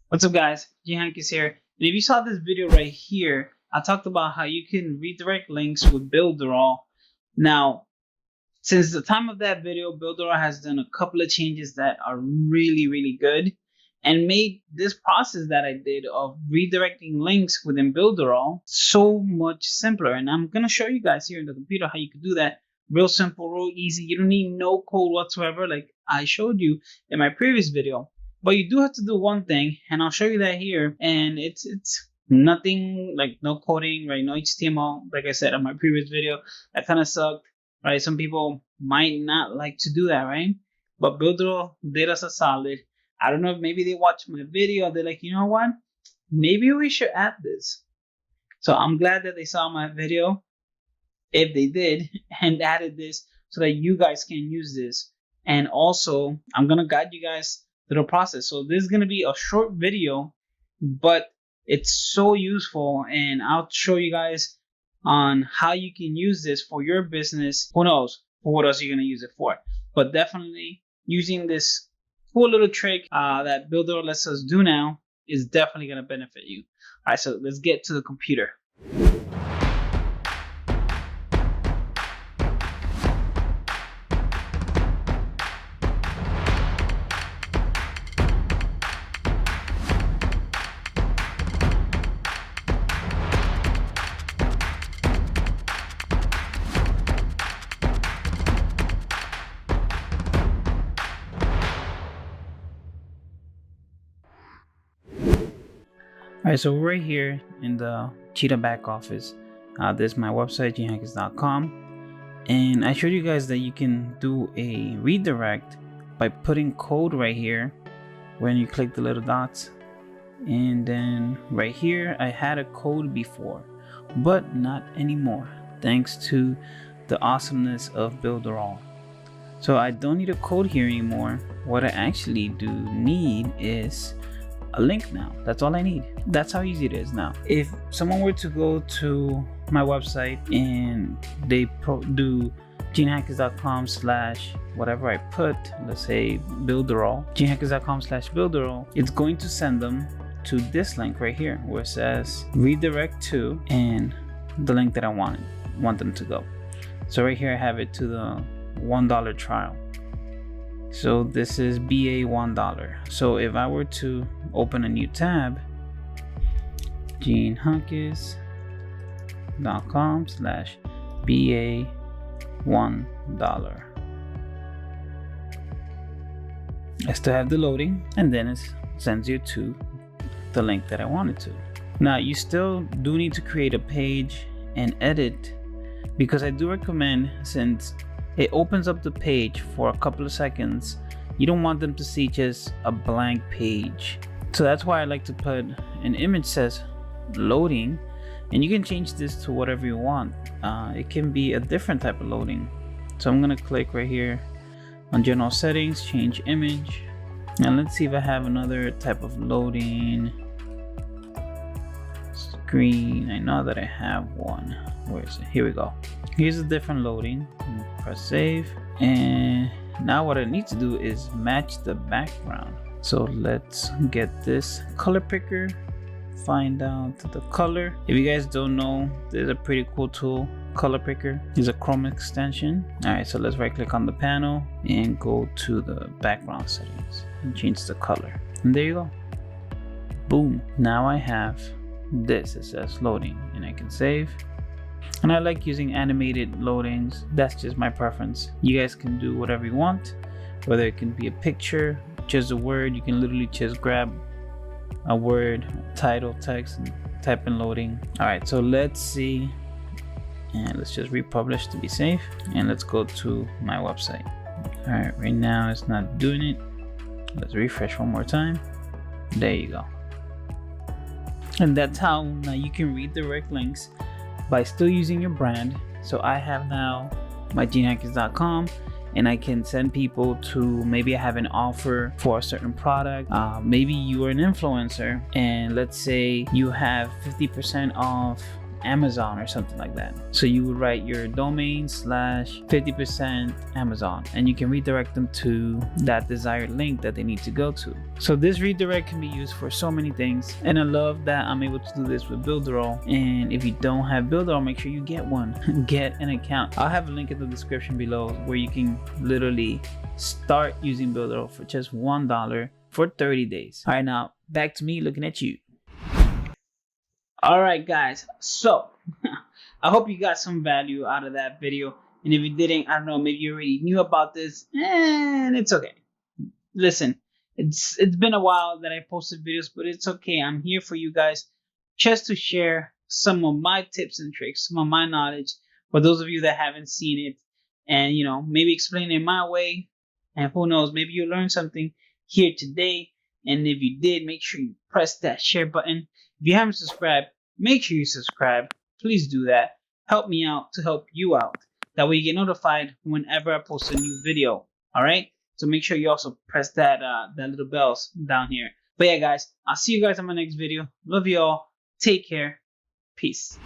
What's up, guys? Hankis here. And if you saw this video right here, I talked about how you can redirect links with Builderall. Now, since the time of that video, Builderall has done a couple of changes that are really good and made this process that I did of redirecting links within Builderall so much simpler. And I'm going to show you guys here in the computer how you can do that. Real simple, real easy. You don't need no code whatsoever like I showed you in my previous video. But you do have to do one thing, and I'll show you that here. And it's nothing, like no coding, right? No HTML. Like I said in my previous video, that kind of sucked, right? Some people might not like to do that, right? But Builderall did us a solid. I don't know if maybe they watched my video. They're like, you know what? Maybe we should add this. So I'm glad that they saw my video, if they did, and added this so that you guys can use this. And also, I'm gonna guide you guys through the process. So this is gonna be a short video, but it's so useful, and I'll show you guys on how you can use this for your business. Who knows for what else you're gonna use it for? But definitely using this cool little trick that Builder lets us do now is definitely gonna benefit you. All right, so let's get to the computer. Alright, so right here in the Cheetah back office, this is my website, ghankis.com, and I showed you guys that you can do a redirect by putting code right here when you click the little dots. And then right here, I had a code before, but not anymore, thanks to the awesomeness of Builderall. So I don't need a code here anymore. What I actually do need is a link now. That's all I need. That's how easy it is now. If someone were to go to my website and they do ghankis.com / whatever I put, let's say Builderall, ghankis.com / Builderall, it's going to send them to this link right here where it says redirect to and the link that I want them to go. So right here I have it to the $1 trial. So this is BA $1. So if I were to open a new tab, ghankis.com / BA $1. I still have the loading, and then it sends you to the link that I wanted to. Now you still do need to create a page and edit, because I do recommend, since it opens up the page for a couple of seconds, you don't want them to see just a blank page. So that's why I like to put an image says loading, and you can change this to whatever you want. It can be a different type of loading. So I'm gonna click right here on general settings, change image, and let's see if I have another type of loading screen. I know that I have one. Where is it? Here we go. Here's a different loading. Press save, and now what I need to do is match the background. So let's get this color picker, find out the color. If you guys don't know, there's a pretty cool tool, color picker. It's a Chrome extension. All right, so let's right click on the panel and go to the background settings and change the color, and there you go. Boom, now I have this. It says loading, and I can save. And I like using animated loadings. That's just my preference. You guys can do whatever you want, whether it can be a picture, just a word. You can literally just grab a word, title, text, and type in loading. All right, so let's see, and let's just republish to be safe, and let's go to my website. All right, right now it's not doing it. Let's refresh one more time. There you go. And that's how now you can redirect links by still using your brand. So I have now my ghankis.com, and I can send people to, maybe I have an offer for a certain product. Maybe you are an influencer, and let's say you have 50% off Amazon or something like that. So you would write your domain slash 50% Amazon, and you can redirect them to that desired link that they need to go to. So this redirect can be used for so many things, and I love that I'm able to do this with Builderall. And if you don't have Builderall, make sure you get one. Get an account. I'll have a link in the description below where you can literally start using Builderall for just $1 for 30 days. All right, now back to me looking at you. All right, guys. So I hope you got some value out of that video. And if you didn't, I don't know, maybe you already knew about this, and it's okay. Listen, it's been a while that I posted videos, but it's okay. I'm here for you guys just to share some of my tips and tricks, some of my knowledge for those of you that haven't seen it, and maybe explain it my way. And who knows, maybe you learned something here today. And if you did, make sure you press that share button. If you haven't subscribed, make sure you subscribe. Please do that. Help me out to help you out. That way you get notified whenever I post a new video. All right? So make sure you also press that little bells down here. But yeah, guys, I'll see you guys on my next video. Love you all. Take care. Peace.